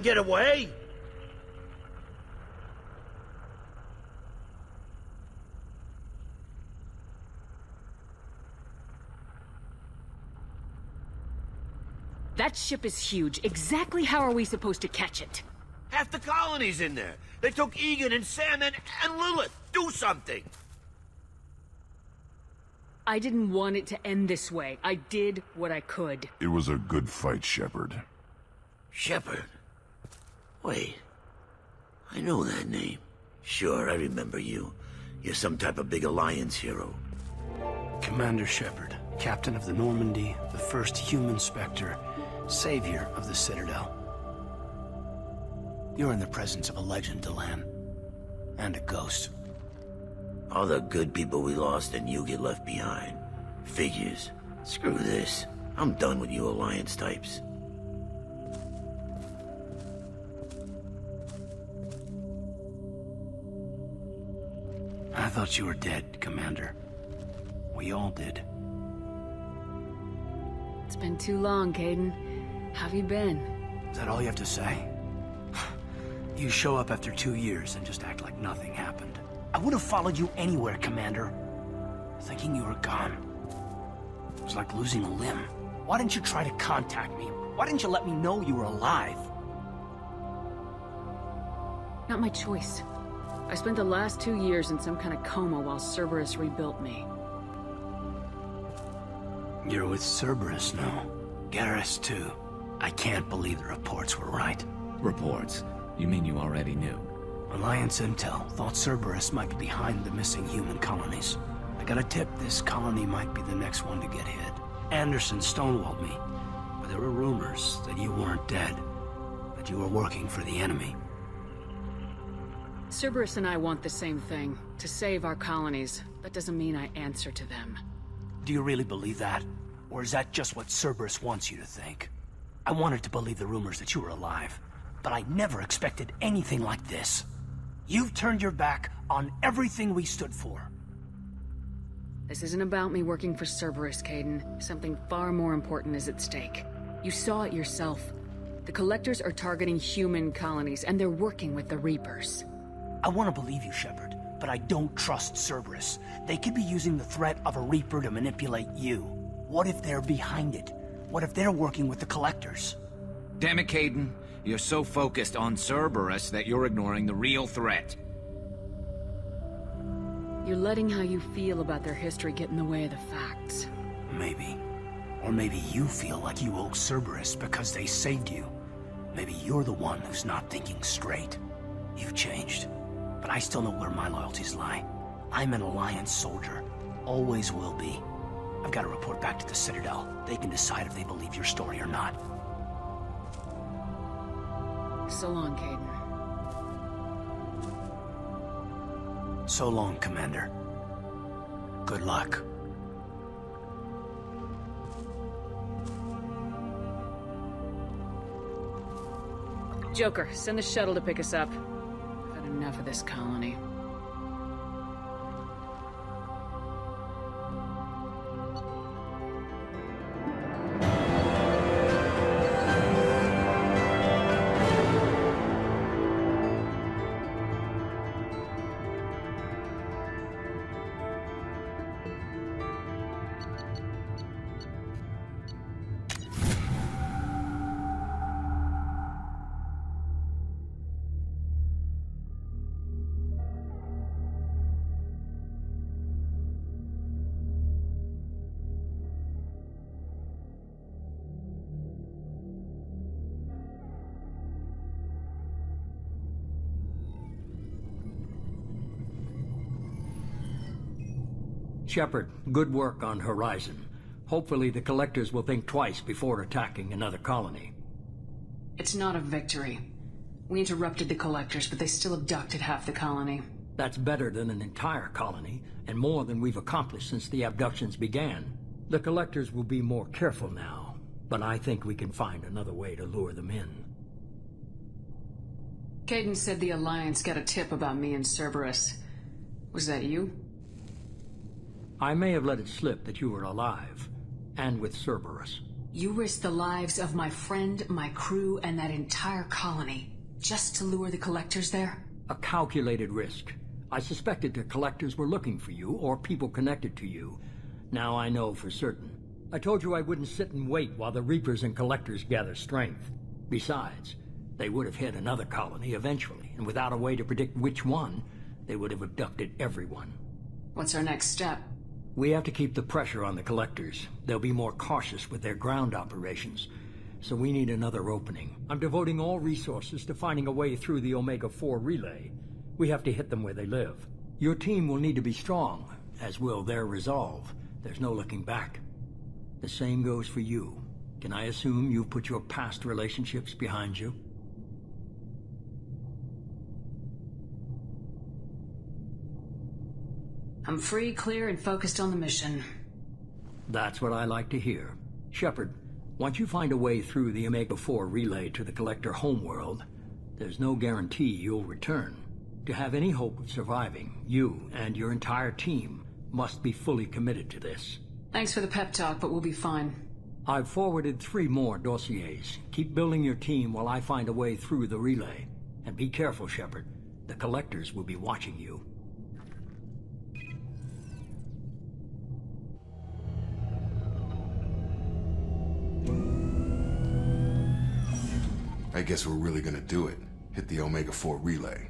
get away? That ship is huge. Exactly how are we supposed to catch it? Half the colony's in there. They took Egan and Sam and Lilith. Do something! I didn't want it to end this way. I did what I could. It was a good fight, Shepard. Shepard? Wait. I know that name. Sure, I remember you. You're some type of big Alliance hero. Commander Shepard, captain of the Normandy, the first human Spectre, savior of the Citadel. You're in the presence of a legend, Delan. And a ghost. All the good people we lost and you get left behind. Figures. Screw this. I'm done with you Alliance types. I thought you were dead, Commander. We all did. It's been too long, Kaidan. How have you been? Is that all you have to say? You show up after 2 years and just act like nothing happened. I would have followed you anywhere, Commander. Thinking you were gone. It was like losing a limb. Why didn't you try to contact me? Why didn't you let me know you were alive? Not my choice. I spent the last 2 years in some kind of coma while Cerberus rebuilt me. You're with Cerberus now. Garrus, too. I can't believe the reports were right. Reports? You mean you already knew? Alliance Intel thought Cerberus might be behind the missing human colonies. I got a tip this colony might be the next one to get hit. Anderson stonewalled me, but there were rumors that you weren't dead, that you were working for the enemy. Cerberus and I want the same thing, to save our colonies. That doesn't mean I answer to them. Do you really believe that? Or is that just what Cerberus wants you to think? I wanted to believe the rumors that you were alive, but I never expected anything like this. You've turned your back on everything we stood for. This isn't about me working for Cerberus, Kaidan. Something far more important is at stake. You saw it yourself. The Collectors are targeting human colonies, and they're working with the Reapers. I want to believe you, Shepard, but I don't trust Cerberus. They could be using the threat of a Reaper to manipulate you. What if they're behind it? What if they're working with the Collectors? Damn it, Kaidan. You're so focused on Cerberus that you're ignoring the real threat. You're letting how you feel about their history get in the way of the facts. Maybe. Or maybe you feel like you owe Cerberus because they saved you. Maybe you're the one who's not thinking straight. You've changed. But I still know where my loyalties lie. I'm an Alliance soldier. Always will be. I've got to report back to the Citadel. They can decide if they believe your story or not. So long, Kaidan. So long, Commander. Good luck. Joker, send the shuttle to pick us up. I've had enough of this colony. Shepard, good work on Horizon. Hopefully the Collectors will think twice before attacking another colony. It's not a victory. We interrupted the Collectors, but they still abducted half the colony. That's better than an entire colony, and more than we've accomplished since the abductions began. The Collectors will be more careful now, but I think we can find another way to lure them in. Kaidan said the Alliance got a tip about me and Cerberus. Was that you? I may have let it slip that you were alive, and with Cerberus. You risked the lives of my friend, my crew, and that entire colony, just to lure the Collectors there? A calculated risk. I suspected the Collectors were looking for you, or people connected to you. Now I know for certain. I told you I wouldn't sit and wait while the Reapers and Collectors gather strength. Besides, they would have hit another colony eventually, and without a way to predict which one, they would have abducted everyone. What's our next step? We have to keep the pressure on the Collectors. They'll be more cautious with their ground operations, so we need another opening. I'm devoting all resources to finding a way through the Omega-4 relay. We have to hit them where they live. Your team will need to be strong, as will their resolve. There's no looking back. The same goes for you. Can I assume you've put your past relationships behind you? I'm free, clear, and focused on the mission. That's what I like to hear. Shepard, once you find a way through the Omega-4 relay to the Collector homeworld, there's no guarantee you'll return. To have any hope of surviving, you and your entire team must be fully committed to this. Thanks for the pep talk, but we'll be fine. I've forwarded 3 more dossiers. Keep building your team while I find a way through the relay. And be careful, Shepard. The Collectors will be watching you. I guess we're really gonna do it. Hit the Omega-4 relay.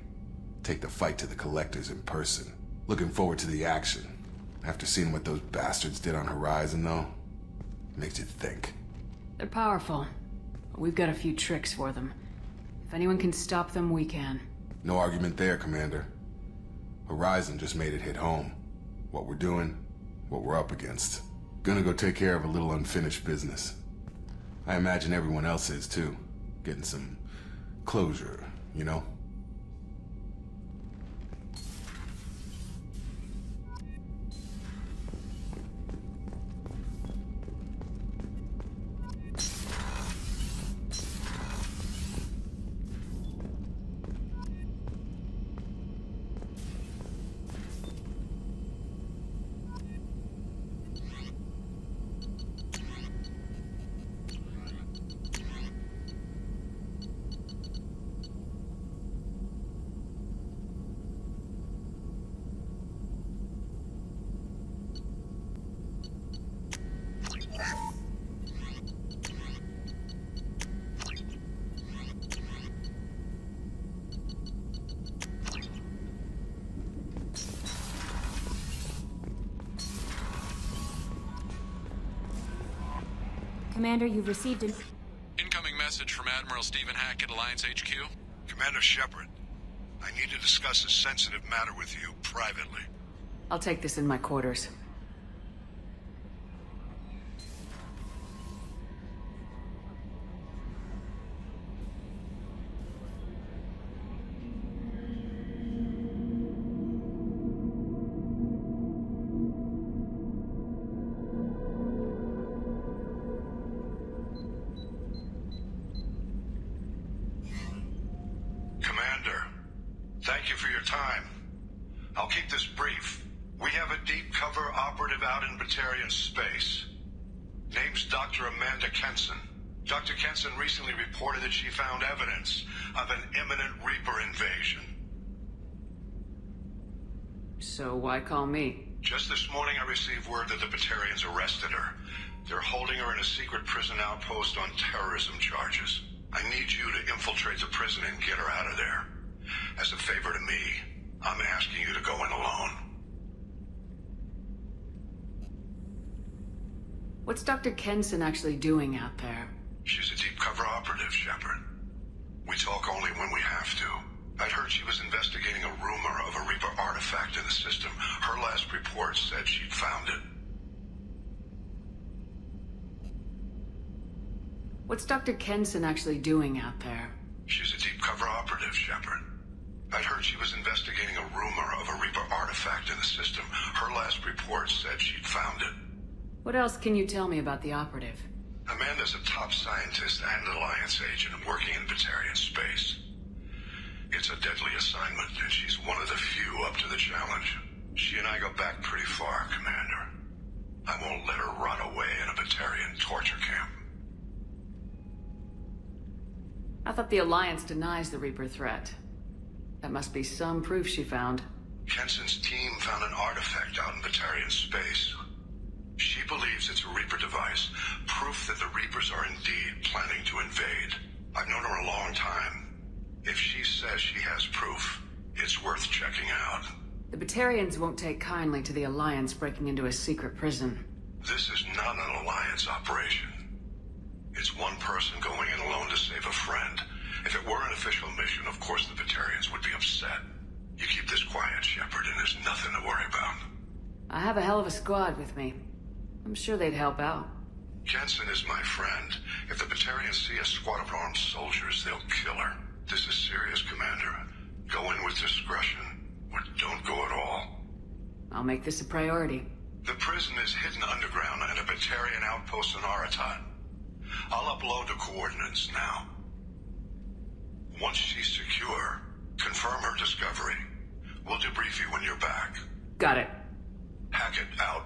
Take the fight to the Collectors in person. Looking forward to the action. After seeing what those bastards did on Horizon, though, makes you think. They're powerful, but we've got a few tricks for them. If anyone can stop them, we can. No argument there, Commander. Horizon just made it hit home. What we're doing, what we're up against. Gonna go take care of a little unfinished business. I imagine everyone else is, too. Getting some closure, you know? Commander, you've received an... Incoming message from Admiral Stephen Hackett, Alliance HQ. Commander Shepard, I need to discuss a sensitive matter with you privately. I'll take this in my quarters. Thank you for your time. I'll keep this brief. We have a deep cover operative out in Batarian space. Name's Dr. Amanda Kenson. Dr. Kenson recently reported that she found evidence of an imminent Reaper invasion. So why call me? Just this morning I received word that the Batarians arrested her. They're holding her in a secret prison outpost on terrorism charges. I need you to infiltrate the prison and get her out of there. As a favor to me, I'm asking you to go in alone. What's Dr. Kenson actually doing out there? She's a deep cover operative, Shepard. We talk only when we have to. I'd heard she was investigating a rumor of a Reaper artifact in the system. Her last report said she'd found it. What's Dr. Kenson actually doing out there? She's a deep cover operative, Shepard. I'd heard she was investigating a rumor of a Reaper artifact in the system. Her last report said she'd found it. What else can you tell me about the operative? Amanda's a top scientist and Alliance agent working in Batarian space. It's a deadly assignment, and she's one of the few up to the challenge. She and I go back pretty far, Commander. I won't let her rot away in a Batarian torture camp. thought the Alliance denies the Reaper threat. That must be some proof she found. Kenson's team found an artifact out in Batarian space. She believes it's a Reaper device, proof that the Reapers are indeed planning to invade. I've known her a long time. If she says she has proof, it's worth checking out. The Batarians won't take kindly to the Alliance breaking into a secret prison. This is not an Alliance operation. It's one person going in alone to save a friend. If it were an official mission, of course the Batarians would be upset. You keep this quiet, Shepard, and there's nothing to worry about. I have a hell of a squad with me. I'm sure they'd help out. Kenson is my friend. If the Batarians see a squad of armed soldiers, they'll kill her. This is serious, Commander. Go in with discretion, or don't go at all. I'll make this a priority. The prison is hidden underground at a Batarian outpost in Aratat. I'll upload the coordinates now. Once she's secure, confirm her discovery. We'll debrief you when you're back. Got it. Hackett out.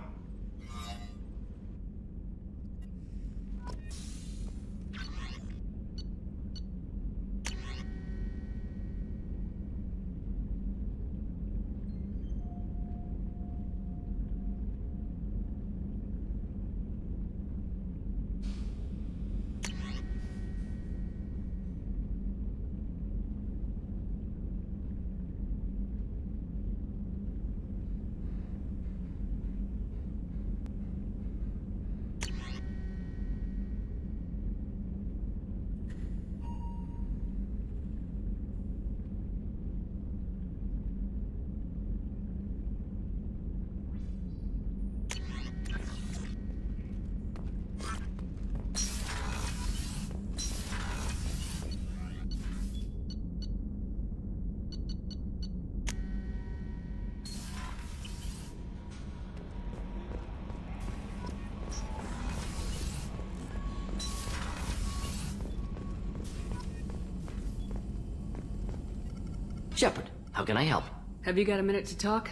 Shepard, how can I help? Have you got a minute to talk?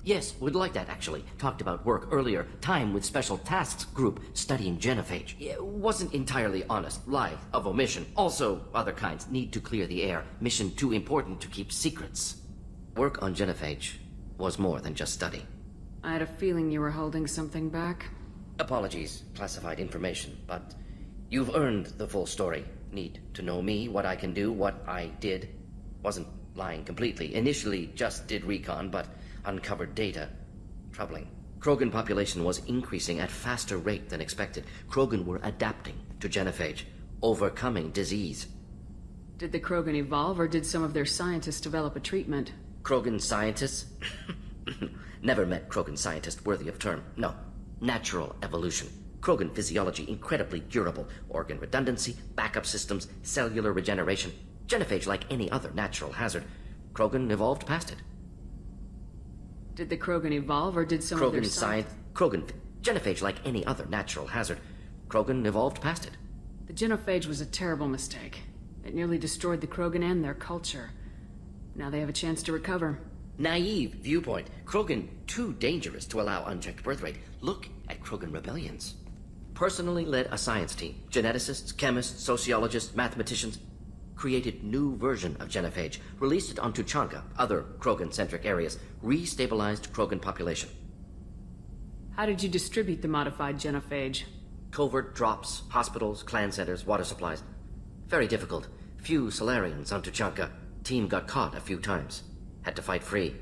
Yes, would like that, actually. Talked about work earlier. Time with Special Tasks Group studying genophage. Yeah, wasn't entirely honest. Lie of omission. Also, other kinds. Need to clear the air. Mission too important to keep secrets. Work on genophage was more than just study. I had a feeling you were holding something back. Apologies, classified information, but you've earned the full story. Need to know me, what I can do, what I did. Wasn't lying completely. Initially just did recon, but uncovered data. Troubling. Krogan population was increasing at faster rate than expected. Krogan were adapting to genophage, overcoming disease. Did the Krogan evolve, or did some of their scientists develop a treatment? Krogan scientists? Never met Krogan scientist worthy of term. No. Natural evolution. Krogan physiology incredibly durable. Organ redundancy, backup systems, cellular regeneration. Genophage like any other natural hazard. Krogan evolved past it. Did the Krogan evolve, or did some of their science... Genophage like any other natural hazard. Krogan evolved past it. The genophage was a terrible mistake. It nearly destroyed the Krogan and their culture. Now they have a chance to recover. Naive viewpoint. Krogan too dangerous to allow unchecked birth rate. Look at Krogan rebellions. Personally led a science team. Geneticists, chemists, sociologists, mathematicians. Created new version of genophage, released it on Tuchanka, other Krogan-centric areas, restabilized Krogan population. How did you distribute the modified genophage? Covert drops, hospitals, clan centers, water supplies. Very difficult. Few Solarians on Tuchanka. Team got caught a few times. Had to fight free.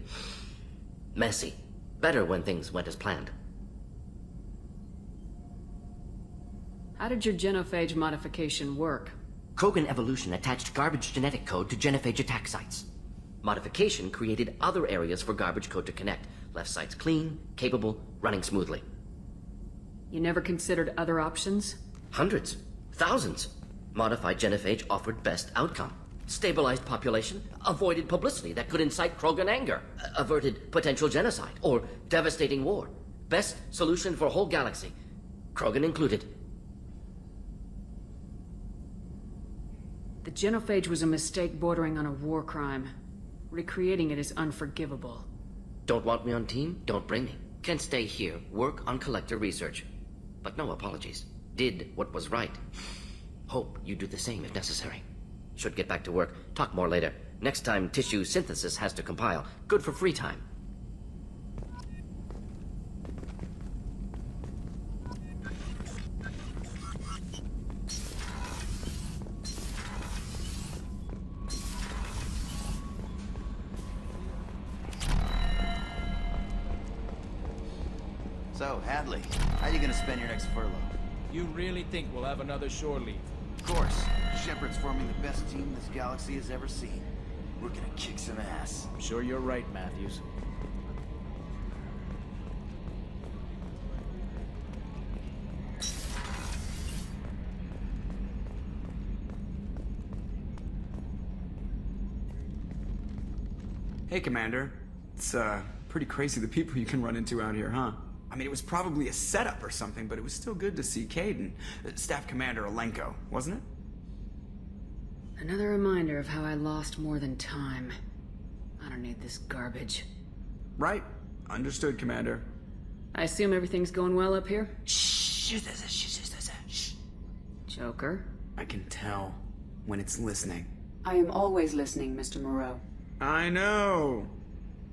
Messy. Better when things went as planned. How did your genophage modification work? Krogan evolution attached garbage genetic code to genophage attack sites. Modification created other areas for garbage code to connect. Left sites clean, capable, running smoothly. You never considered other options? Hundreds. Thousands. Modified genophage offered best outcome. Stabilized population, avoided publicity that could incite Krogan anger, averted potential genocide, or devastating war. Best solution for whole galaxy. Krogan included. The genophage was a mistake bordering on a war crime. Recreating it is unforgivable. Don't want me on team? Don't bring me. Can stay here, work on collector research. But no apologies. Did what was right. Hope you do the same if necessary. Should get back to work. Talk more later. Next time, tissue synthesis has to compile. Good for free time. So, Hadley, how you gonna spend your next furlough? You really think we'll have another shore leave? Of course. Shepard's forming the best team this galaxy has ever seen. We're gonna kick some ass. I'm sure you're right, Matthews. Hey, Commander. It's, pretty crazy the people you can run into out here, huh? I mean, it was probably a setup or something, but it was still good to see Kaidan. Staff Commander Alenko, wasn't it? Another reminder of how I lost more than time. I don't need this garbage. Right. Understood, Commander. I assume everything's going well up here? Shh. Joker? I can tell when it's listening. I am always listening, Mr. Moreau. I know.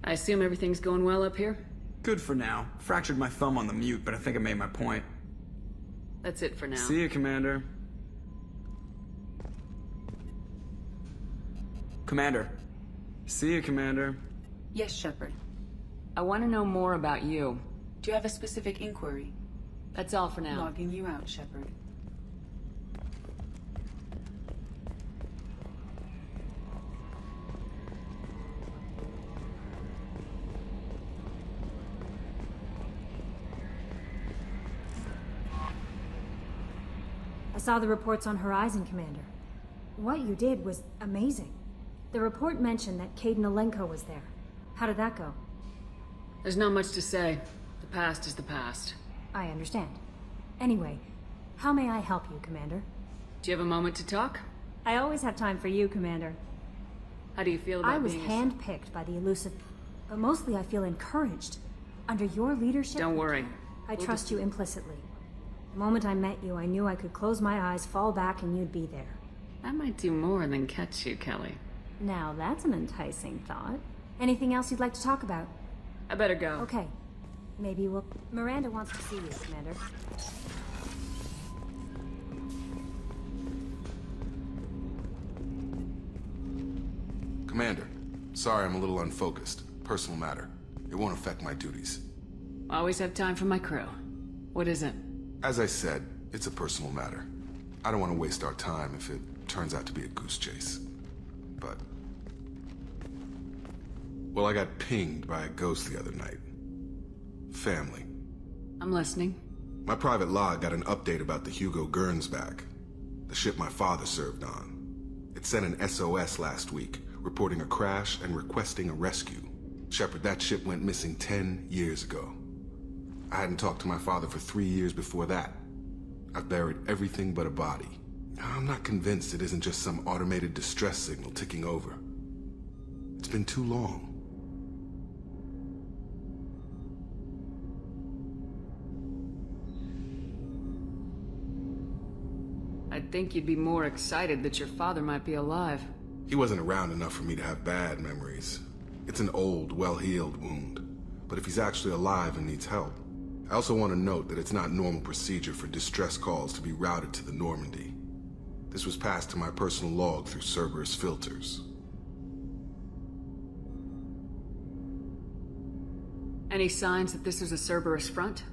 I assume everything's going well up here? Good for now. Fractured my thumb on the mute, but I think I made my point. That's it for now. See you, Commander. Commander. See you, Commander. Yes, Shepard. I want to know more about you. Do you have a specific inquiry? That's all for now. Logging you out, Shepard. I saw the reports on Horizon, Commander. What you did was amazing. The report mentioned that Kaidan Alenko was there. How did that go? There's not much to say. The past is the past. I understand. Anyway, how may I help you, Commander? Do you have a moment to talk? I always have time for you, Commander. How do you feel about I was being handpicked by the elusive, but mostly I feel encouraged. Under your leadership... Don't worry. I trust you implicitly. The moment I met you, I knew I could close my eyes, fall back, and you'd be there. That might do more than catch you, Kelly. Now that's an enticing thought. Anything else you'd like to talk about? I better go. Okay. Maybe we'll... Miranda wants to see you, Commander. Commander, sorry I'm a little unfocused. Personal matter. It won't affect my duties. Always have time for my crew. What is it? As I said, it's a personal matter. I don't want to waste our time if it turns out to be a goose chase. But... well, I got pinged by a ghost the other night. Family. I'm listening. My private log got an update about the Hugo Gernsback, the ship my father served on. It sent an SOS last week, reporting a crash and requesting a rescue. Shepard, that ship went missing 10 years ago. I hadn't talked to my father for 3 years before that. I've buried everything but a body. I'm not convinced it isn't just some automated distress signal ticking over. It's been too long. I'd think you'd be more excited that your father might be alive. He wasn't around enough for me to have bad memories. It's an old, well-healed wound. But if he's actually alive and needs help, I also want to note that it's not normal procedure for distress calls to be routed to the Normandy. This was passed to my personal log through Cerberus filters. Any signs that this is a Cerberus front?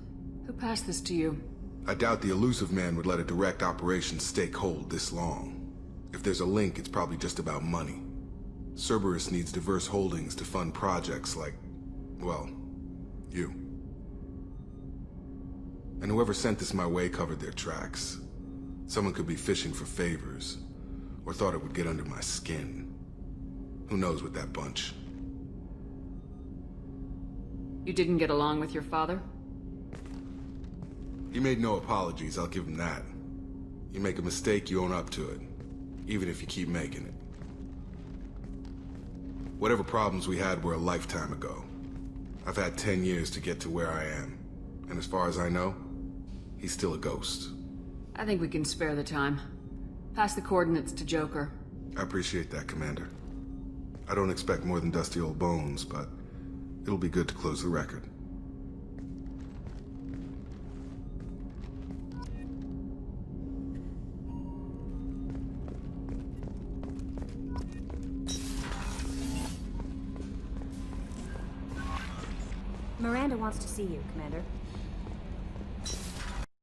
Who passed this to you? I doubt the Elusive Man would let a direct operation stake hold this long. If there's a link, it's probably just about money. Cerberus needs diverse holdings to fund projects like, well, you. And whoever sent this my way covered their tracks. Someone could be fishing for favors, or thought it would get under my skin. Who knows with that bunch? You didn't get along with your father? He made no apologies, I'll give him that. You make a mistake, you own up to it. Even if you keep making it. Whatever problems we had were a lifetime ago. I've had 10 years to get to where I am. And as far as I know, he's still a ghost. I think we can spare the time. Pass the coordinates to Joker. I appreciate that, Commander. I don't expect more than dusty old bones, but it'll be good to close the record. Miranda wants to see you, Commander.